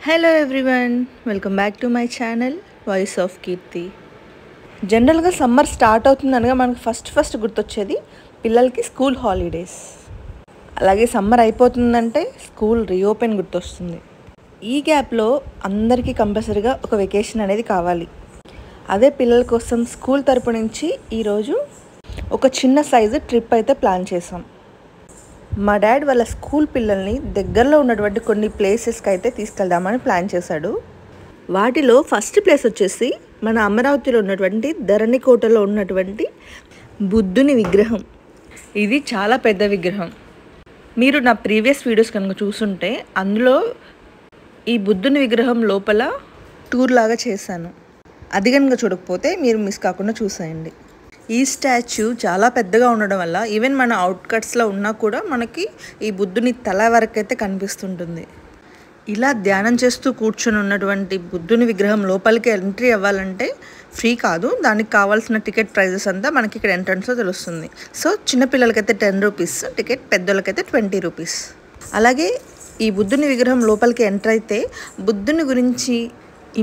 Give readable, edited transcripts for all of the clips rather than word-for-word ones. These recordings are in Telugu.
Hello everyone, welcome back to my channel voice of Keerthi. జనరల్గా సమ్మర్ స్టార్ట్ అవుతుందనగా మనకు ఫస్ట్ గుర్తొచ్చేది పిల్లలకి స్కూల్ హాలిడేస్. అలాగే సమ్మర్ అయిపోతుందంటే స్కూల్ రీఓపెన్ గుర్తొస్తుంది. ఈ గ్యాప్లో అందరికీ కంపల్సరీగా ఒక వెకేషన్ అనేది కావాలి. అదే పిల్లల కోసం స్కూల్ తరపు నుంచి ఈరోజు ఒక చిన్న సైజు ట్రిప్ అయితే ప్లాన్ చేసాం. మా డాడ్ వాళ్ళ స్కూల్ పిల్లల్ని దగ్గరలో ఉన్నటువంటి కొన్ని ప్లేసెస్కి అయితే తీసుకెళ్దామని ప్లాన్ చేశాడు. వాటిలో ఫస్ట్ ప్లేస్ వచ్చేసి మన అమరావతిలో ఉన్నటువంటి ధరణికోటలో ఉన్నటువంటి బుద్ధుని విగ్రహం. ఇది చాలా పెద్ద విగ్రహం. మీరు నా ప్రీవియస్ వీడియోస్ కనుక చూసుంటే అందులో ఈ బుద్ధుని విగ్రహం లోపల టూర్ లాగా చేశాను. అది కనుక చూడకపోతే మీరు మిస్ కాకుండా చూసేయండి. ఈ స్టాచ్యూ చాలా పెద్దగా ఉండడం వల్ల ఈవెన్ మన అవుట్కట్స్లో ఉన్నా కూడా మనకి ఈ బుద్ధుని తల వరకు అయితే కనిపిస్తుంటుంది. ఇలా ధ్యానం చేస్తూ కూర్చొని ఉన్నటువంటి బుద్ధుని విగ్రహం లోపలికి ఎంట్రీ అవ్వాలంటే ఫ్రీ కాదు. దానికి కావాల్సిన టికెట్ ప్రైజెస్ అంతా మనకి ఇక్కడ ఎంట్రన్స్లో తెలుస్తుంది. సో చిన్నపిల్లలకైతే 10 రూపీస్ టికెట్, పెద్దోళ్ళకైతే 20 రూపీస్. అలాగే ఈ బుద్ధుని విగ్రహం లోపలికి ఎంటర్ అయితే బుద్ధుని గురించి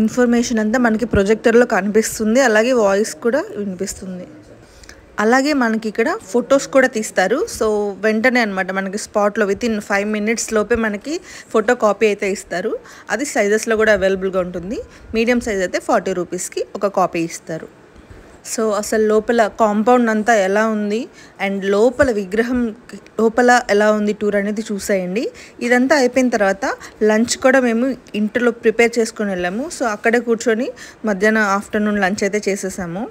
ఇన్ఫర్మేషన్ అంతా మనకి ప్రొజెక్టర్లో కనిపిస్తుంది. అలాగే వాయిస్ కూడా వినిపిస్తుంది. అలాగే మనకి ఇక్కడ ఫొటోస్ కూడా తీస్తారు. సో వెంటనే అనమాట మనకి స్పాట్లో వితిన్ 5 minutes లోపే మనకి ఫోటో కాపీ అయితే ఇస్తారు. అది సైజెస్లో కూడా అవైలబుల్గా ఉంటుంది. మీడియం సైజ్ అయితే 40 రూపీస్కి ఒక కాపీ ఇస్తారు. సో అసలు లోపల కాంపౌండ్ అంతా ఎలా ఉంది అండ్ లోపల విగ్రహం లోపల ఎలా ఉంది టూర్ అనేది చూసేయండి. ఇదంతా అయిపోయిన తర్వాత లంచ్ కూడా మేము ఇంట్లో ప్రిపేర్ చేసుకొని వెళ్ళాము. సో అక్కడే కూర్చొని మధ్యాహ్నం ఆఫ్టర్నూన్ లంచ్ అయితే చేసేసాము.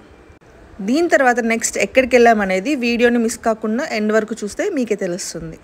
దీని తర్వాత నెక్స్ట్ ఎక్కడికి వెళ్ళామనేది వీడియోని మిస్ కాకుండా ఎండ్ వరకు చూస్తే మీకే తెలుస్తుంది.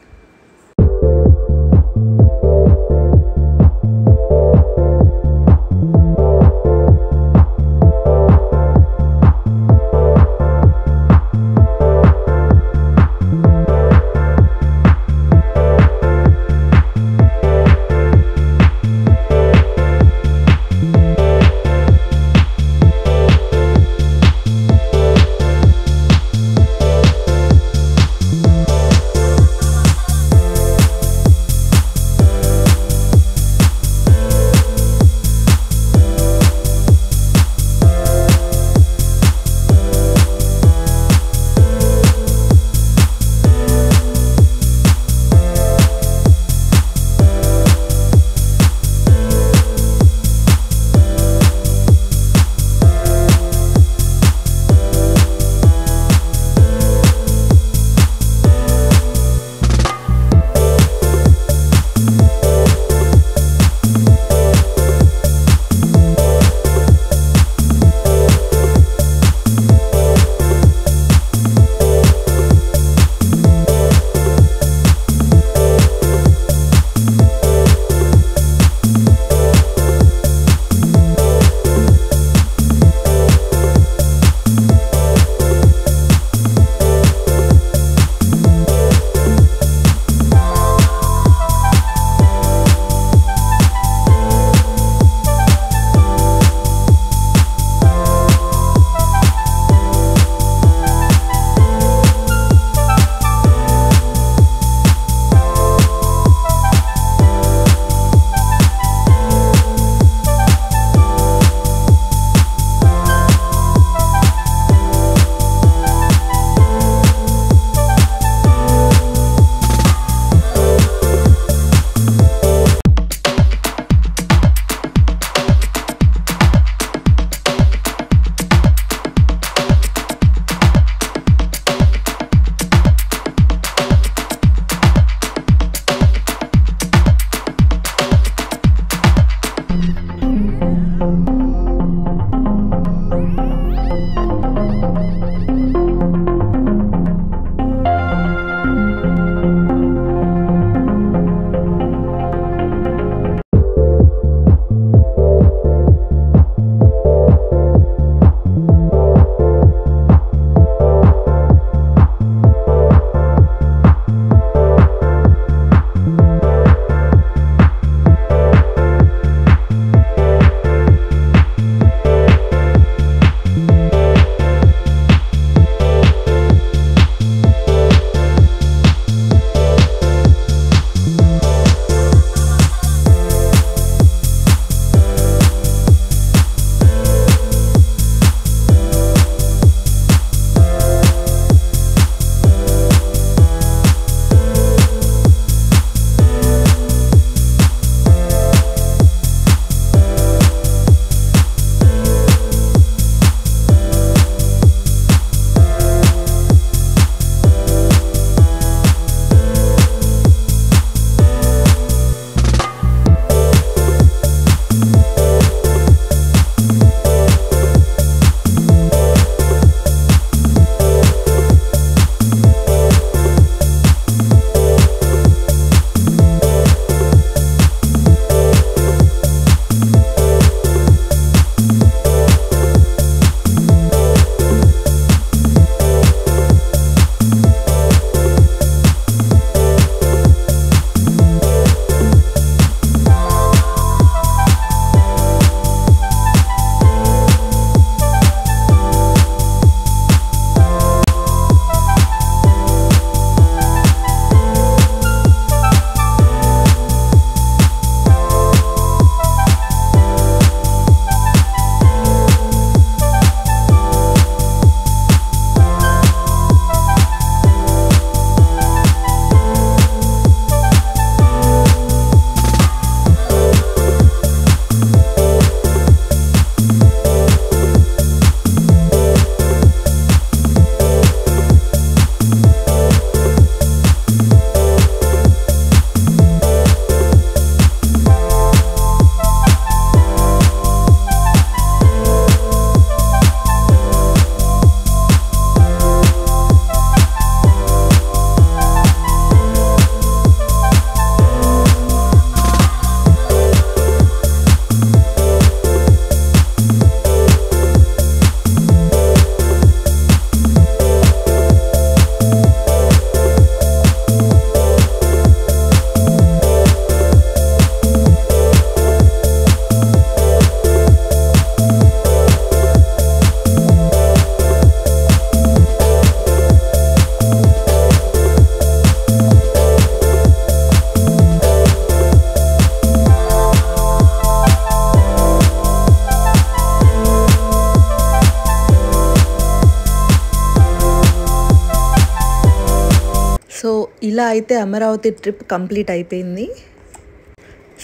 ఇలా అయితే అమరావతి ట్రిప్ కంప్లీట్ అయిపోయింది.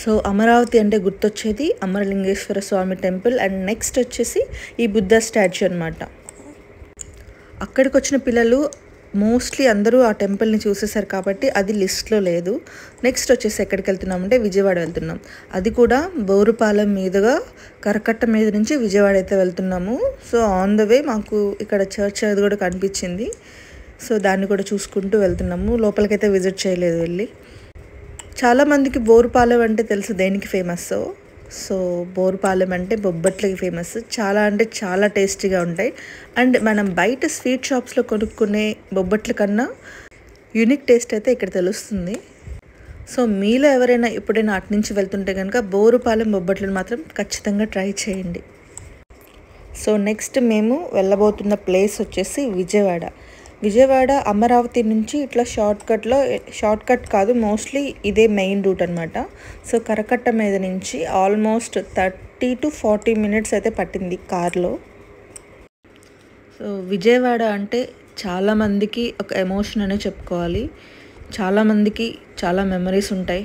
సో అమరావతి అంటే గుర్తొచ్చేది అమరలింగేశ్వర స్వామి టెంపుల్ అండ్ నెక్స్ట్ వచ్చేసి ఈ బుద్ధ స్టాచ్యూ అనమాట. అక్కడికి వచ్చిన పిల్లలు మోస్ట్లీ అందరూ ఆ టెంపుల్ని చూసేసారు కాబట్టి అది లిస్ట్లో లేదు. నెక్స్ట్ వచ్చేసి ఎక్కడికి వెళ్తున్నామంటే విజయవాడ వెళ్తున్నాం. అది కూడా బోరుపాలెం మీదుగా కరకట్ట మీద నుంచి విజయవాడ అయితే వెళ్తున్నాము. సో ఆన్ ద వే మాకు ఇక్కడ చర్చ్ అది కూడా కనిపించింది. సో దాన్ని కూడా చూసుకుంటూ వెళ్తున్నాము. లోపలికైతే విజిట్ చేయలేదు వెళ్ళి. చాలామందికి బోరుపాలెం అంటే తెలుసు దేనికి ఫేమస్. సో బోరుపాలెం అంటే బొబ్బట్లకి ఫేమస్. చాలా అంటే చాలా టేస్టీగా ఉంటాయి. అండ్ మనం బయట స్వీట్ షాప్స్లో కొనుక్కునే బొబ్బట్ల కన్నా యూనిక్ టేస్ట్ అయితే ఇక్కడ తెలుస్తుంది. సో మీలో ఎవరైనా ఎప్పుడైనా అటు నుంచి వెళ్తుంటే కనుక బోరుపాలెం బొబ్బట్లను మాత్రం ఖచ్చితంగా ట్రై చేయండి. సో నెక్స్ట్ మేము వెళ్ళబోతున్న ప్లేస్ వచ్చేసి విజయవాడ అమరావతి నుంచి ఇట్లా షార్ట్ కట్ కాదు, మోస్ట్లీ ఇదే మెయిన్ రూట్ అనమాట. సో కరకట్ట మీద నుంచి ఆల్మోస్ట్ 30 to 40 minutes అయితే పట్టింది కార్లో. సో విజయవాడ అంటే చాలామందికి ఒక ఎమోషన్ అనే చెప్పుకోవాలి. చాలామందికి చాలా మెమరీస్ ఉంటాయి.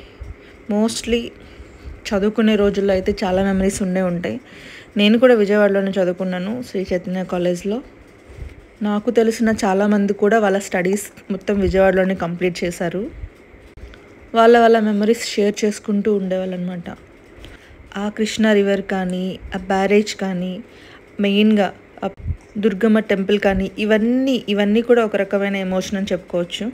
మోస్ట్లీ చదువుకునే రోజుల్లో అయితే చాలా మెమరీస్ ఉంటాయి. నేను కూడా విజయవాడలోనే చదువుకున్నాను, శ్రీ చైతన్య కాలేజ్లో. నాకు తెలిసిన చాలామంది కూడా వాళ్ళ స్టడీస్ మొత్తం విజయవాడలోనే కంప్లీట్ చేశారు. వాళ్ళ మెమరీస్ షేర్ చేసుకుంటూ ఉండేవాళ్ళు అనమాట. ఆ కృష్ణా రివర్ కానీ, ఆ బ్యారేజ్ కానీ, మెయిన్గా దుర్గమ్మ టెంపుల్ కానీ ఇవన్నీ కూడా ఒక రకమైన ఎమోషన్ అని చెప్పుకోవచ్చు.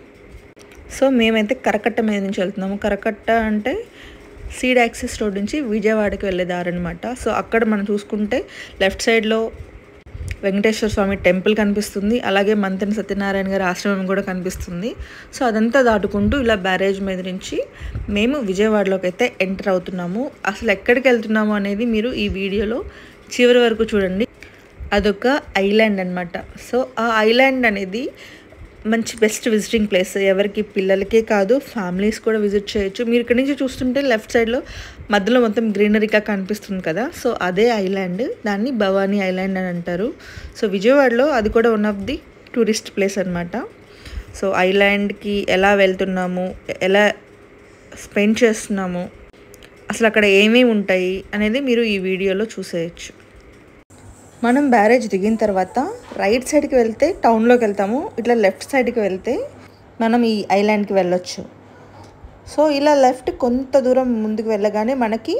సో మేమైతే కరకట్ట మీద నుంచి వెళ్తున్నాము. కరకట్ట అంటే సీడ్ యాక్సెస్ రోడ్ నుంచి విజయవాడకి వెళ్ళే దారి అనమాట. సో అక్కడ మనం చూసుకుంటే లెఫ్ట్ సైడ్లో వెంకటేశ్వర స్వామి టెంపుల్ కనిపిస్తుంది. అలాగే మంతెన సత్యనారాయణ గారి ఆశ్రమం కూడా కనిపిస్తుంది. సో అదంతా దాటుకుంటూ ఇలా బ్యారేజ్ మీద నుంచి మేము విజయవాడలోకి అయితే ఎంటర్ అవుతున్నాము. అసలు ఎక్కడికి వెళ్తున్నాము అనేది మీరు ఈ వీడియోలో చివరి వరకు చూడండి. అదొక ఐలాండ్ అనమాట. సో ఆ ఐలాండ్ అనేది మంచి బెస్ట్ విజిటింగ్ ప్లేస్. ఎవరికి పిల్లలకే కాదు, ఫ్యామిలీస్ కూడా విజిట్ చేయొచ్చు. మీరు ఇక్కడ నుంచి చూస్తుంటే లెఫ్ట్ సైడ్లో మధ్యలో మొత్తం గ్రీనరీగా కనిపిస్తుంది కదా. సో అదే ఐలాండ్, దాన్ని భవానీ ఐలాండ్ అని అంటారు. సో విజయవాడలో అది కూడా one of the tourist place అనమాట. సో ఐలాండ్కి ఎలా వెళ్తున్నాము, ఎలా స్పెండ్ చేస్తున్నాము, అసలు అక్కడ ఏమేమి ఉంటాయి అనేది మీరు ఈ వీడియోలో చూసేయచ్చు. మనం బ్యారేజ్ దిగిన తర్వాత రైట్ సైడ్కి వెళ్తే టౌన్లోకి వెళ్తాము. ఇట్లా లెఫ్ట్ సైడ్కి వెళ్తే మనం ఈ ఐలాండ్కి వెళ్ళొచ్చు. సో ఇలా లెఫ్ట్ కొంత దూరం ముందుకు వెళ్ళగానే మనకి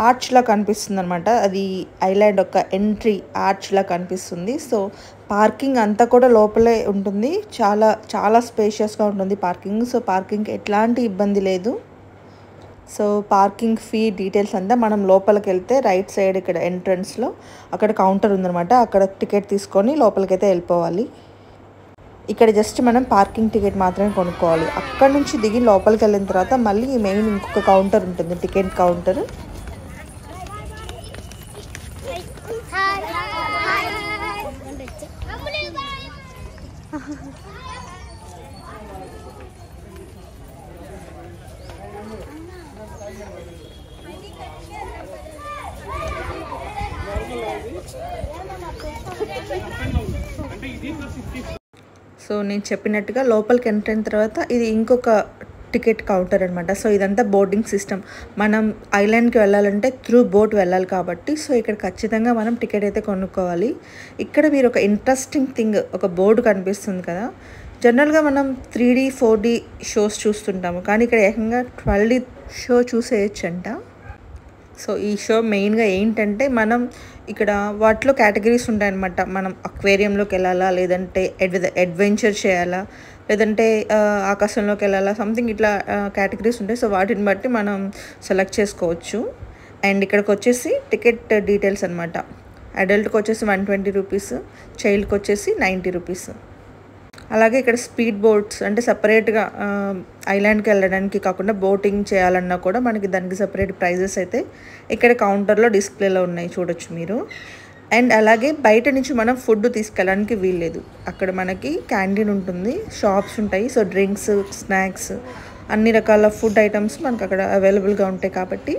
ఆర్చ్లా కనిపిస్తుంది అనమాట. అది ఐలాండ్ ఒక ఎంట్రీ ఆర్చ్లా కనిపిస్తుంది. సో పార్కింగ్ అంతా కూడా లోపలే ఉంటుంది. చాలా చాలా స్పేషియస్గా ఉంటుంది పార్కింగ్. సో పార్కింగ్కి ఎట్లాంటి ఇబ్బంది లేదు. సో పార్కింగ్ ఫీ డీటెయిల్స్ అంతా మనం లోపలికి వెళ్తే రైట్ సైడ్ ఇక్కడ ఎంట్రన్స్లో అక్కడ కౌంటర్ ఉందన్నమాట. అక్కడ టికెట్ తీసుకొని లోపలికైతే వెళ్ళిపోవాలి. ఇక్కడ జస్ట్ మనం పార్కింగ్ టికెట్ మాత్రమే కొనుక్కోవాలి. అక్కడ నుంచి దిగి లోపలికి వెళ్ళిన తర్వాత మళ్ళీ మెయిన్ ఇంకొక కౌంటర్ ఉంటుంది, టికెట్ కౌంటర్. సో నేను చెప్పినట్టుగా లోపలికి ఎంటర్ అయిన తర్వాత ఇది ఇంకొక టికెట్ కౌంటర్ అనమాట. సో ఇదంతా బోర్డింగ్ సిస్టమ్. మనం ఐలాండ్కి వెళ్ళాలంటే త్రూ బోట్ వెళ్ళాలి కాబట్టి సో ఇక్కడ ఖచ్చితంగా మనం టికెట్ అయితే కొనుక్కోవాలి. ఇక్కడ మీరు ఒక ఇంట్రెస్టింగ్ థింగ్, ఒక బోర్డు కనిపిస్తుంది కదా. జనరల్గా మనం 3D 4D షోస్ చూస్తుంటాము, కానీ ఇక్కడ ఏకంగా 12D షో చూసేయచ్చంట. సో ఈ షో మెయిన్గా ఏంటంటే మనం ఇక్కడ వాటిలో కేటగిరీస్ ఉంటాయన్నమాట. మనం అక్వేరియంలోకి వెళ్ళాలా, లేదంటే అడ్వెంచర్ చేయాలా, లేదంటే ఆకాశంలోకి వెళ్ళాలా, సంథింగ్ ఇట్లా కేటగిరీస్ ఉంటాయి. సో వాటిని బట్టి మనం సెలెక్ట్ చేసుకోవచ్చు. అండ్ ఇక్కడికి వచ్చేసి టికెట్ డీటెయిల్స్ అనమాట. అడల్ట్కి వచ్చేసి 120 రూపీస్, చైల్డ్కి వచ్చేసి 90 రూపీస్. అలాగే ఇక్కడ స్పీడ్ బోట్స్ అంటే సపరేట్గా ఐలాండ్కి వెళ్ళడానికి కాకుండా బోటింగ్ చేయాలన్నా కూడా మనకి దానికి సపరేట్ ప్రైజెస్ అయితే ఇక్కడ కౌంటర్లో డిస్ప్లేలో ఉన్నాయి, చూడొచ్చు మీరు. అండ్ అలాగే బయట నుంచి మనం ఫుడ్ తీసుకెళ్ళడానికి వీల్లేదు. అక్కడ మనకి క్యాంటీన్ ఉంటుంది, షాప్స్ ఉంటాయి. సో డ్రింక్స్, స్నాక్స్, అన్ని రకాల ఫుడ్ ఐటమ్స్ మనకు అక్కడ అవైలబుల్గా ఉంటాయి కాబట్టి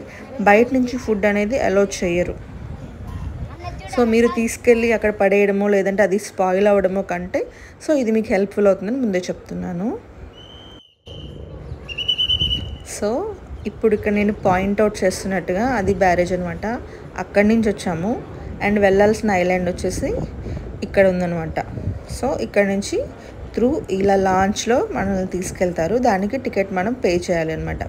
బయట నుంచి ఫుడ్ అనేది అలౌ చేయరు. సో మీరు తీసుకెళ్ళి అక్కడ పడేయడమో లేదంటే అది స్పాయిల్ అవ్వడమో కంటే సో ఇది మీకు హెల్ప్ఫుల్ అవుతుందని ముందే చెప్తున్నాను. సో ఇప్పుడు ఇక్కడ నేను పాయింట్అవుట్ చేస్తున్నట్టుగా అది బ్యారేజ్ అనమాట. అక్కడి నుంచి వచ్చాము అండ్ వెళ్ళాల్సిన ఐలాండ్ వచ్చేసి ఇక్కడ ఉందన్నమాట. సో ఇక్కడ నుంచి త్రూ ఇలా లాంచ్లో మనల్ని తీసుకెళ్తారు. దానికి టికెట్ మనం పే చేయాలి అనమాట.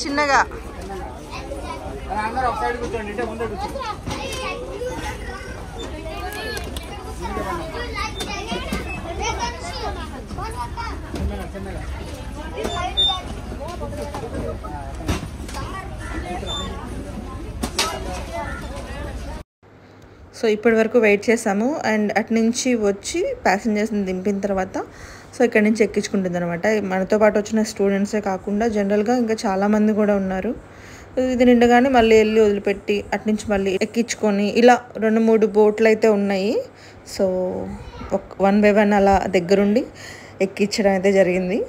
చిన్నగా సో ఇప్పటి వరకు వెయిట్ చేసాము అండ్ అటు నుంచి వచ్చి ప్యాసింజర్స్ని దింపిన తర్వాత సో ఇక్కడ నుంచి ఎక్కించుకుంటుంది అనమాట. మనతో పాటు వచ్చిన స్టూడెంట్సే కాకుండా జనరల్గా ఇంకా చాలామంది కూడా ఉన్నారు. ఇది నిండగానే మళ్ళీ వెళ్ళి వదిలిపెట్టి అటు నుంచి మళ్ళీ ఎక్కించుకొని ఇలా 2-3 బోట్లు అయితే ఉన్నాయి. సో 1 by 1 అలా దగ్గరుండి ఎక్కించడం అయితే జరిగింది.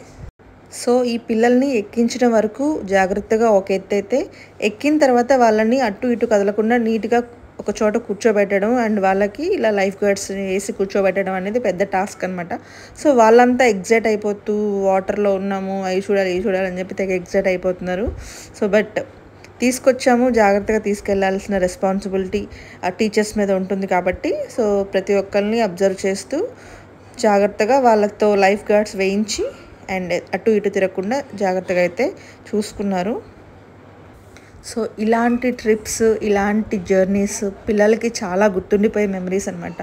సో ఈ పిల్లల్ని ఎక్కించడం వరకు జాగ్రత్తగా ఒక ఎత్తు అయితే, ఎక్కిన తర్వాత వాళ్ళని అటు ఇటు కదలకుండా నీట్గా ఒక చోట కూర్చోబెట్టడం అండ్ వాళ్ళకి ఇలా లైఫ్ గార్డ్స్ వేసి కూర్చోబెట్టడం అనేది పెద్ద టాస్క్ అనమాట. సో వాళ్ళంతా ఎగ్జైట్ అయిపోతూ వాటర్లో ఉన్నాము అవి చూడాలి అని చెప్పి తెగ ఎగ్జైట్ అయిపోతున్నారు. సో బట్ తీసుకొచ్చాము, జాగ్రత్తగా తీసుకెళ్లాల్సిన రెస్పాన్సిబిలిటీ ఆ టీచర్స్ మీద ఉంటుంది కాబట్టి సో ప్రతి ఒక్కరిని అబ్జర్వ్ చేస్తూ జాగ్రత్తగా వాళ్ళతో లైఫ్ గార్డ్స్ వేయించి అండ్ అటు ఇటు తిరగకుండా జాగ్రత్తగా అయితే చూసుకున్నారు. సో ఇలాంటి ట్రిప్స్, ఇలాంటి జర్నీస్ పిల్లలకి చాలా గుర్తుండిపోయే మెమరీస్ అనమాట.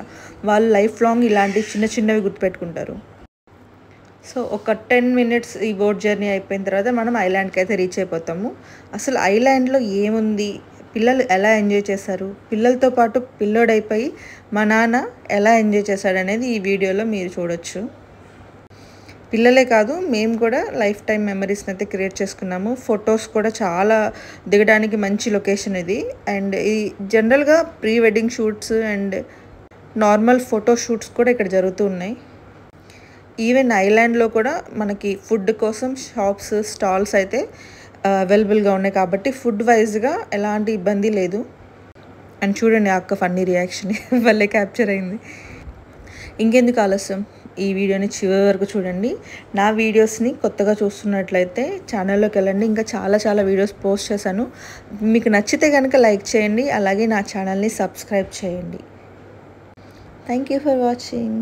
వాళ్ళు లైఫ్ లాంగ్ ఇలాంటి చిన్నవి గుర్తుపెట్టుకుంటారు. సో ఒక 10 minutes ఈ బోట్ జర్నీ అయిపోయిన తర్వాత మనం ఐలాండ్కి అయితే రీచ్ అయిపోతాము. అసలు ఐలాండ్లో ఏముంది, పిల్లలు ఎలా ఎంజాయ్ చేశారు, పిల్లలతో పాటు పిల్లోడైపోయి మా నాన్న ఎలా ఎంజాయ్ చేశాడు అనేది ఈ వీడియోలో మీరు చూడొచ్చు. పిల్లలే కాదు మేము కూడా లైఫ్ టైం మెమరీస్ని అయితే క్రియేట్ చేసుకున్నాము. ఫొటోస్ కూడా చాలా దిగడానికి మంచి లొకేషన్ ఇది. అండ్ ఈ జనరల్గా pre wedding shoots and normal photo shoots కూడా ఇక్కడ జరుగుతూ ఉన్నాయి. ఈవెన్ ఐలాండ్లో కూడా మనకి ఫుడ్ కోసం షాప్స్, స్టాల్స్ అయితే అవైలబుల్గా ఉన్నాయి కాబట్టి ఫుడ్ వైజ్గా ఎలాంటి ఇబ్బంది లేదు. అండ్ చూడండి అక్క ఫన్నీ రియాక్షన్ వల్లే క్యాప్చర్ అయింది. ఇంకెందుకు ఆలస్యం, ఈ వీడియోని చివరి వరకు చూడండి. నా వీడియోస్ని కొత్తగా చూస్తున్నట్లయితే ఛానల్లోకి వెళ్ళండి. ఇంకా చాలా వీడియోస్ పోస్ట్ చేశాను. మీకు నచ్చితే కనుక లైక్ చేయండి. అలాగే నా ఛానల్ని సబ్స్క్రైబ్ చేయండి. Thank you for watching.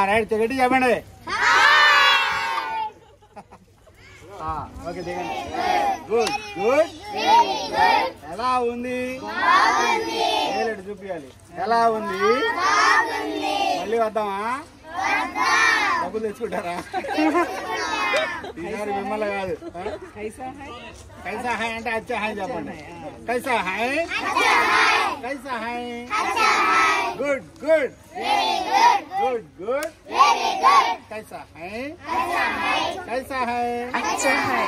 Right గట్టి చెప్పండి. ఓకే దిగండి. Good good. ఎలా ఉంది? ఏలేడు చూపించాలి. ఎలా ఉంది? మళ్ళీ వద్దామా? డబ్బులు తెచ్చుకుంటారా? ఈసారి మిమ్మల్ని కాదు. కైసా హాయ్ అంటే అచ్చా హాయ్ చెప్పండి. కైసా హాయ్, కైసా హాయ్. Good good good good. कैसा है? कैसा है? अच्छा है.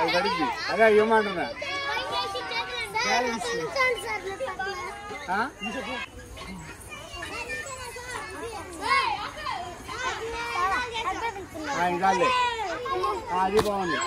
అది గడిపి అదే ఏమంటున్నా ఇదాలే అది బాగుంది.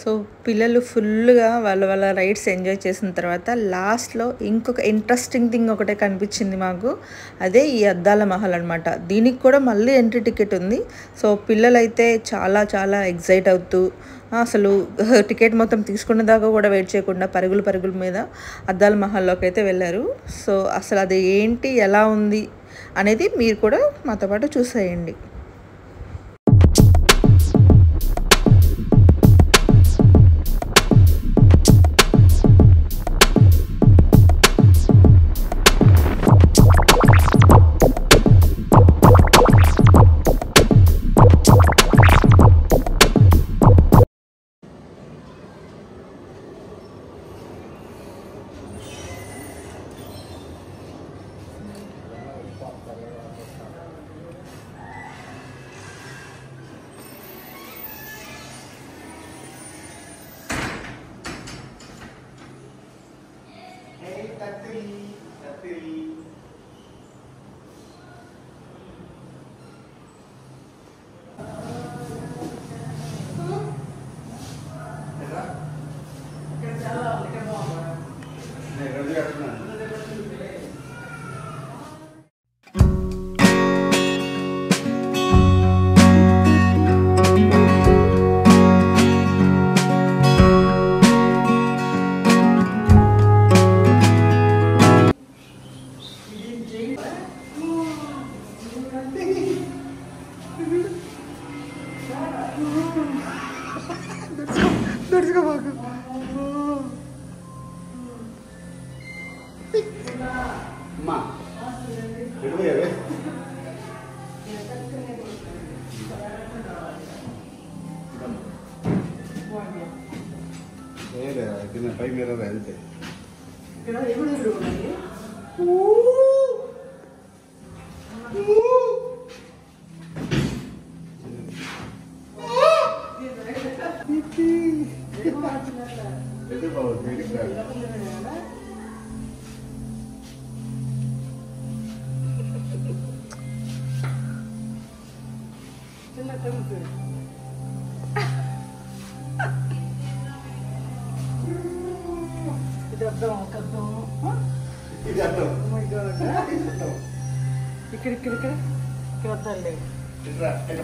సో పిల్లలు ఫుల్గా వాళ్ళ రైడ్స్ ఎంజాయ్ చేసిన తర్వాత లాస్ట్లో ఇంకొక ఇంట్రెస్టింగ్ థింగ్ ఒకటే కనిపించింది మాకు. అదే ఈ అద్దాల మహల్ అనమాట. దీనికి కూడా మళ్ళీ ఎంట్రీ టికెట్ ఉంది. సో పిల్లలైతే చాలా చాలా ఎగ్జైట్ అవుతూ అసలు టికెట్ మొత్తం తీసుకున్న దాకా కూడా వెయిట్ చేయకుండా పరుగుల మీద అద్దాల మహల్లోకి అయితే వెళ్ళారు. సో అసలు అది ఏంటి, ఎలా ఉంది అనేది మీరు కూడా మాతో పాటు చూసేయండి. అమ్మా ఎడిపోయావే కింద పై మీద అంతే ఇక్కడ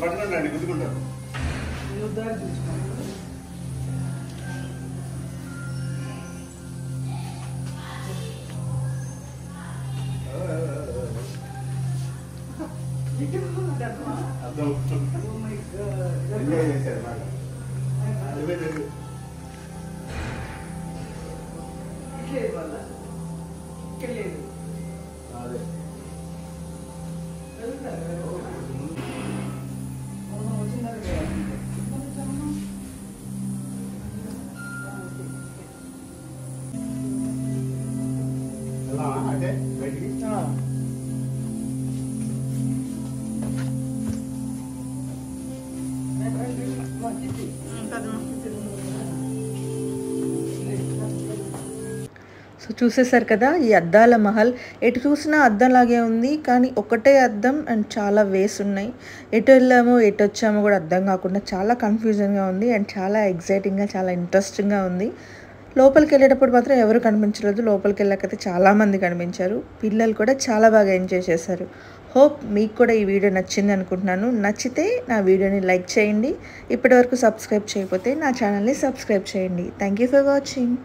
పట్టుకోండి గుర్తుకుంటారు అర్థం ఎంజాయ్ చేశారు బాగా అదే అదే బయటికి సో చూసేసారు కదా ఈ అద్దాల మహల్. ఎటు చూసినా అద్దంలాగే ఉంది, కానీ ఒకటే అద్దం అండ్ చాలా వేస్ ఉన్నాయి. ఎటు వెళ్ళామో ఎటు వచ్చామో కూడా అర్థం కాకుండా చాలా కన్ఫ్యూజన్గా ఉంది అండ్ చాలా ఎగ్జైటింగ్గా చాలా ఇంట్రెస్టింగ్గా ఉంది. లోపలికి వెళ్ళేటప్పుడు మాత్రం ఎవరు కనిపించలేదు, లోపలికి వెళ్ళాకైతే చాలామంది కనిపించారు. పిల్లలు కూడా చాలా బాగా ఎంజాయ్ చేశారు. హోప్ మీకు కూడా ఈ వీడియో నచ్చింది అనుకుంటున్నాను. నచ్చితే నా వీడియోని లైక్ చేయండి. ఇప్పటివరకు సబ్స్క్రైబ్ చేయకపోతే నా ఛానల్ని సబ్స్క్రైబ్ చేయండి. Thank you for watching.